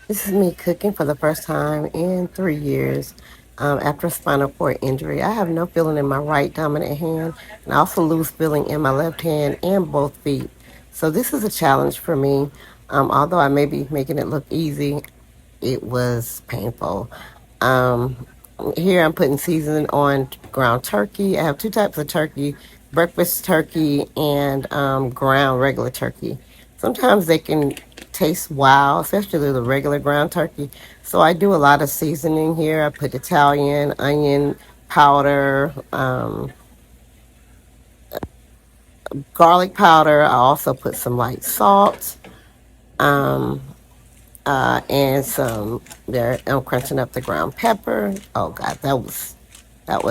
This is me cooking for the first time in 3 years after a spinal cord injury. I have no feeling in my right dominant hand, and I also lose feeling in my left hand and both feet. So this is a challenge for me. Although I may be making it look easy, it was painful. Um, Here I'm putting seasoning on ground turkey. I have two types of turkey: breakfast turkey and ground regular turkey. Sometimes they can taste wild, especially the regular ground turkey. So I do a lot of seasoning here. I put Italian, onion powder, garlic powder. I also put some light salt. Um, and some there. I'm crunching up the ground pepper. Oh God, that was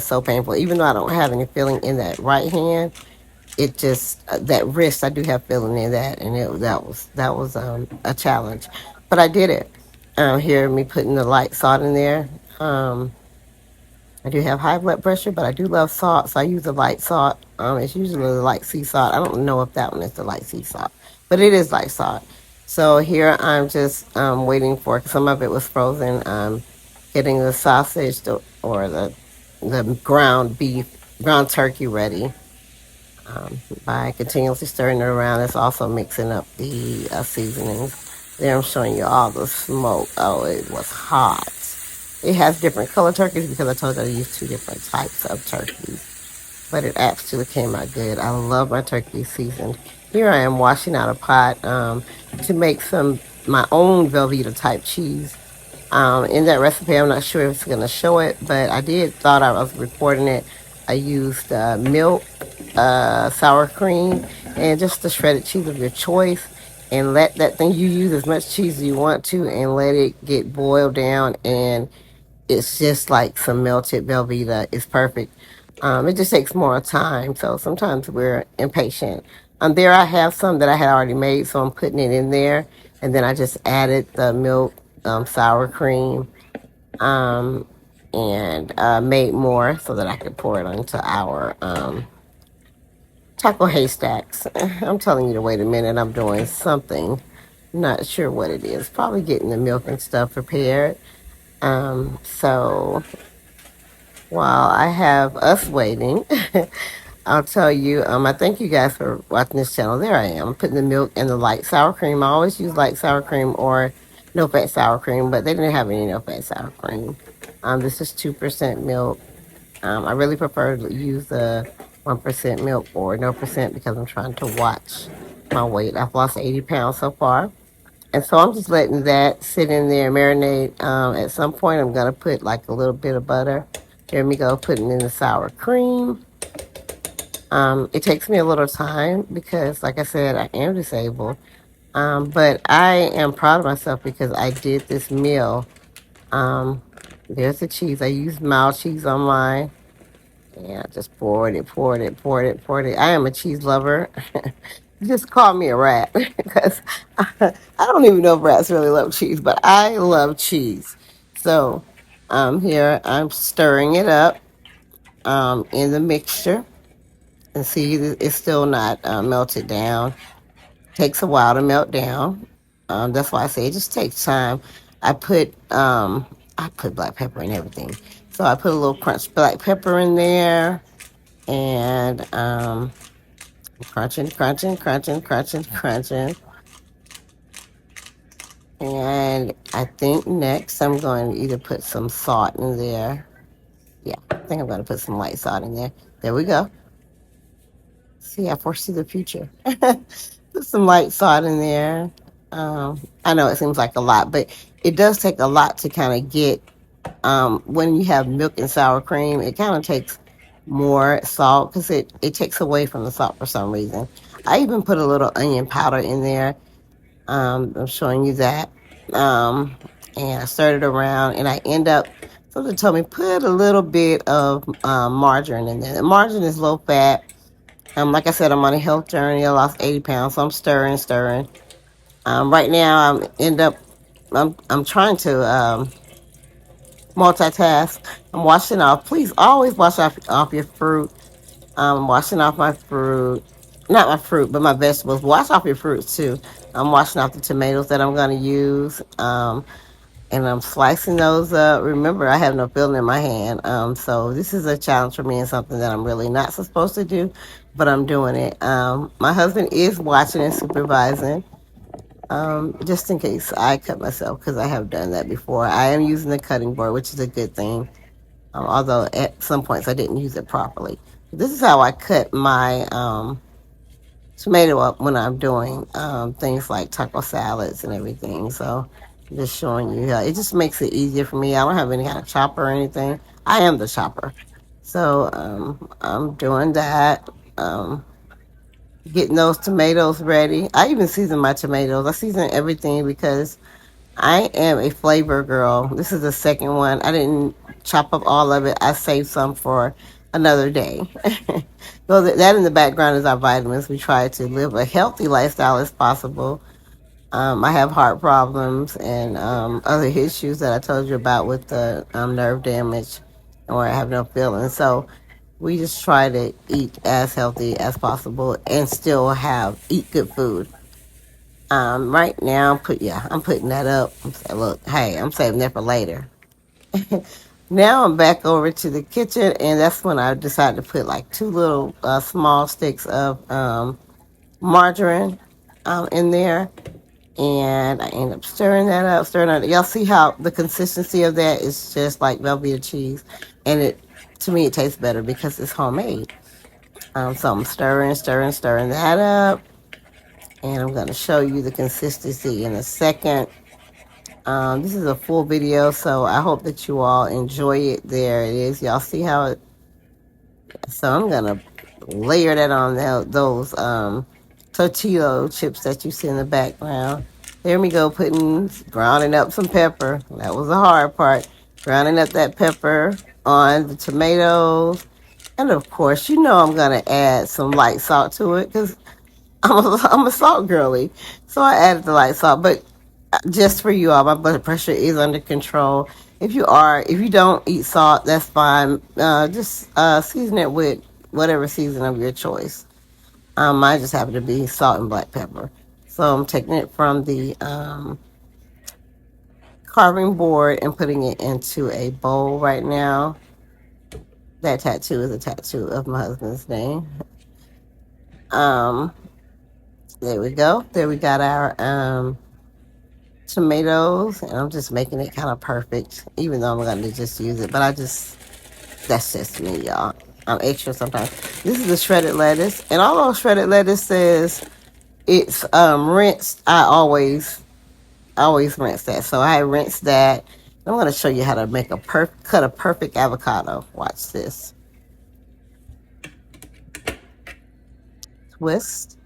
so painful. Even though I don't have any feeling in that right hand, it just that wrist I do have feeling in that, and that was a challenge, but I did it. Here me putting the light salt in there. Um, I do have high blood pressure, but I do love salt, so I use a light salt. It's usually the light sea salt. I don't know if that one is the light sea salt, but it is light salt. So here I'm just waiting for some of it was frozen. Getting the sausage or the ground beef, ground turkey ready by continuously stirring it around. It's also mixing up the seasonings. There I'm showing you all the smoke. Oh, it was hot. It has different color turkeys because I told you I use two different types of turkeys. But it actually came out good. I love my turkey seasoned. Here I am washing out a pot to make my own Velveeta type cheese. In that recipe, I'm not sure if it's going to show it, but I did thought I was recording it. I used milk, sour cream, and just the shredded cheese of your choice. And let that thing you use as much cheese as you want to, and let it get boiled down. And it's just like some melted Velveeta. It's perfect. It just takes more time, so sometimes we're impatient. There I have some that I had already made, so I'm putting it in there, and then I just added the milk, sour cream, um, and made more so that I could pour it into our taco haystacks. I'm telling you to wait a minute. I'm doing something. Not sure what it is. Probably getting the milk and stuff prepared. So while I have us waiting, I'll tell you, I thank you guys for watching this channel. There I am, putting the milk and the light sour cream. I always use light sour cream or no fat sour cream, but they didn't have any no fat sour cream. This is 2% milk. I really prefer to use the 1% milk or no percent because I'm trying to watch my weight. I've lost 80 pounds so far. And so I'm just letting that sit in there, marinate. At some point, I'm going to put like a little bit of butter. Here we go, putting in the sour cream. It takes me a little time because, like I said, I am disabled. But I am proud of myself because I did this meal. Um, there's the cheese. I used mild cheese on mine. Yeah, I just poured it, poured it, poured it, poured it. I am a cheese lover. Just call me a rat because I don't even know if rats really love cheese, but I love cheese. So here I'm stirring it up in the mixture and see it's still not melted down. Takes a while to melt down. That's why I say it just takes time. I put I put black pepper in everything, so I put a little crunch black pepper in there and crunching, crunching, crunching, crunching, crunching. And I think next I'm going to either put some salt in there. Yeah, I think I'm going to put some light salt in there. There we go. See, I foresee the future. Put some light salt in there. I know it seems like a lot, but it does take a lot to kind of get, when you have milk and sour cream, it kind of takes more salt because it takes away from the salt for some reason. I even put a little onion powder in there. I'm showing you that. Um, and I stirred it around, and I end up. Something told me put a little bit of margarine in there. The margarine is low fat. Like I said, I'm on a health journey. I lost 80 pounds, so I'm stirring, stirring. Right now, I'm trying to multitask. I'm washing off. Please always wash off your fruit. Washing off my fruit, not my fruit, but my vegetables. Wash off your fruits too. I'm washing off the tomatoes that I'm going to use. And I'm slicing those up. Remember, I have no feeling in my hand. So this is a challenge for me and something that I'm really not supposed to do, but I'm doing it. My husband is watching and supervising, just in case I cut myself, because I have done that before. I am using the cutting board, which is a good thing. Although at some points I didn't use it properly. This is how I cut my tomato up when I'm doing things like taco salads and everything. So I'm just showing you how it just makes it easier for me. I don't have any kind of chopper or anything. I am the chopper. So I'm doing that. Getting those tomatoes ready. I even season my tomatoes. I season everything because I am a flavor girl. This is the second one. I didn't chop up all of it. I saved some for another day. So that in the background is our vitamins. We try to live a healthy lifestyle as possible. I have heart problems and other issues that I told you about with the nerve damage, or I have no feeling. So we just try to eat as healthy as possible and still have eat good food. Right now, I'm putting that up. I'm saying, look, hey, I'm saving that for later. Now I'm back over to the kitchen, and that's when I decided to put like two little small sticks of margarine in there, and I end up stirring that up, stirring it. Y'all see how the consistency of that is just like Velveeta cheese, and it to me it tastes better because it's homemade. So I'm stirring that up, and I'm gonna show you the consistency in a second. This is a full video, so I hope that you all enjoy it. There it is. Y'all see how it. So I'm gonna layer that on those tortilla chips that you see in the background. There we go, grounding up some pepper. That was the hard part. Grounding up that pepper on the tomatoes. And of course, you know I'm gonna add some light salt to it because I'm a salt girly. So I added the light salt. But just for you all, my blood pressure is under control. If you don't eat salt, that's fine. Just season it with whatever season of your choice. Mine just happened to be salt and black pepper. So I'm taking it from the carving board and putting it into a bowl right now. That tattoo is a tattoo of my husband's name. Um, there we go. There we got our tomatoes, and I'm just making it kind of perfect, even though I'm going to just use it. But that's just me, y'all. I'm extra sometimes. This is the shredded lettuce, and although shredded lettuce says it's rinsed, I always rinse that. So I rinse that. I'm going to show you how to make cut a perfect avocado. Watch this. Twist.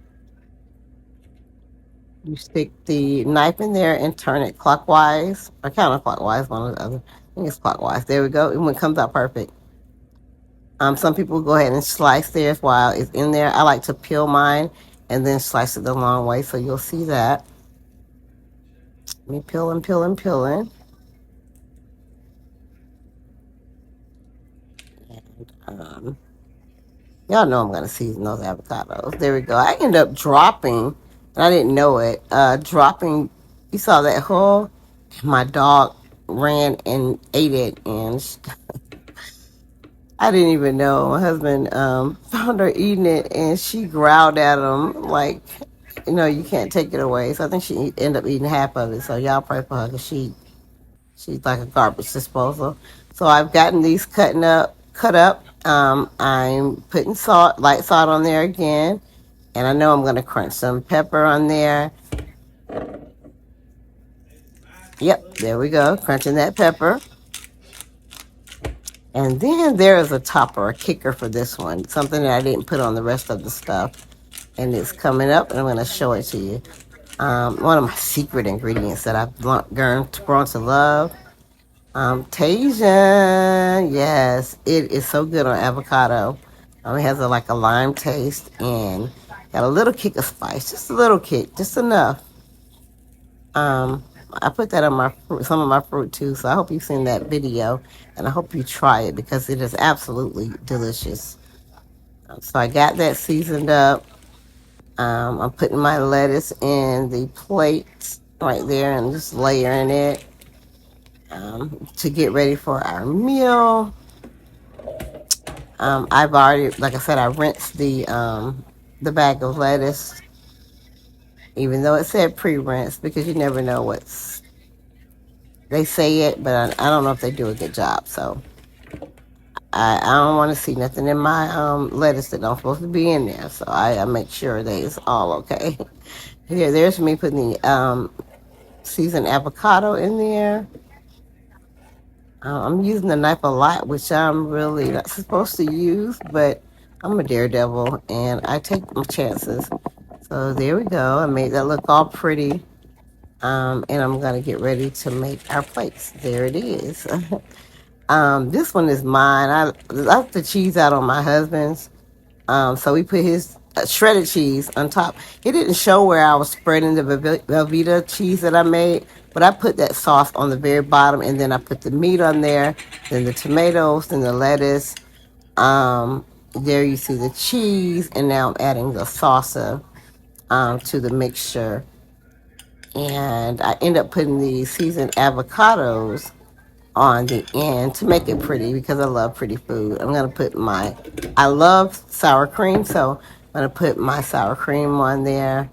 You stick the knife in there and turn it clockwise or counterclockwise, one or the other. I think it's clockwise. There we go. And it comes out perfect. Some people go ahead and slice theirs while it's in there. I like to peel mine and then slice it the long way, so you'll see that. Me peeling. And, y'all know I'm going to season those avocados. There we go. I end up dropping, and I didn't know it, dropping, you saw that hole? My dog ran and ate it, and I didn't even know. My husband found her eating it, and she growled at him like, you can't take it away. So I think she ended up eating half of it. So y'all pray for her because she's like a garbage disposal. So I've gotten these cut up. I'm putting light salt on there again, and I know I'm going to crunch some pepper on there. Yep, there we go, crunching that pepper. And then there is a topper, a kicker for this one, something that I didn't put on the rest of the stuff. And it's coming up, and I'm going to show it to you. One of my secret ingredients that I've grown to love. Tajin, yes, it is so good on avocado. It has like a lime taste and got a little kick of spice, just a little kick, just enough. I put that on some of my fruit too, so I hope you've seen that video, and I hope you try it because it is absolutely delicious. So I got that seasoned up. I'm putting my lettuce in the plate right there and just layering it to get ready for our meal. I've already, like I said, I rinsed the bag of lettuce, even though it said pre-rinse, because you never know what's, they say it, but I don't know if they do a good job. So I don't want to see nothing in my lettuce that don't supposed to be in there. So I make sure that it's all okay. Here, there's me putting the seasoned avocado in there. I'm using the knife a lot, which I'm really not supposed to use, but I'm a daredevil and I take my chances. So there we go. I made that look all pretty. And I'm going to get ready to make our plates. There it is. This one is mine. I left the cheese out on my husband's. So we put his shredded cheese on top. It didn't show where I was spreading the Velveeta cheese that I made, but I put that sauce on the very bottom, and then I put the meat on there, then the tomatoes, then the lettuce. There you see the cheese, and now I'm adding the salsa to the mixture. And I end up putting the seasoned avocados on the end to make it pretty because I love pretty food. I'm going to put I love sour cream, so I'm going to put my sour cream on there.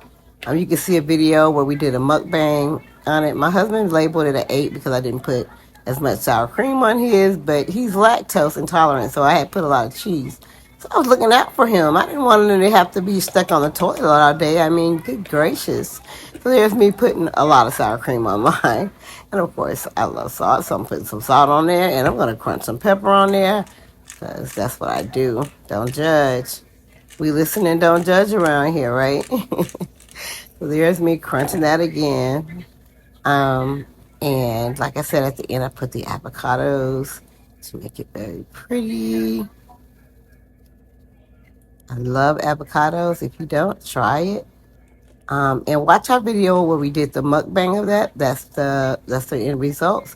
You can see a video where we did a mukbang on it. My husband labeled it an 8 because I didn't put as much sour cream on his, but he's lactose intolerant, so I had put a lot of cheese. So I was looking out for him. I didn't want him to have to be stuck on the toilet all day. I mean, good gracious. So there's me putting a lot of sour cream on mine. And of course, I love salt, so I'm putting some salt on there, and I'm going to crunch some pepper on there because that's what I do. Don't judge. We listen and don't judge around here, right? So there's me crunching that again. And like I said, at the end, I put the avocados to make it very pretty. I love avocados. If you don't, try it. And watch our video where we did the mukbang of that. That's the end results.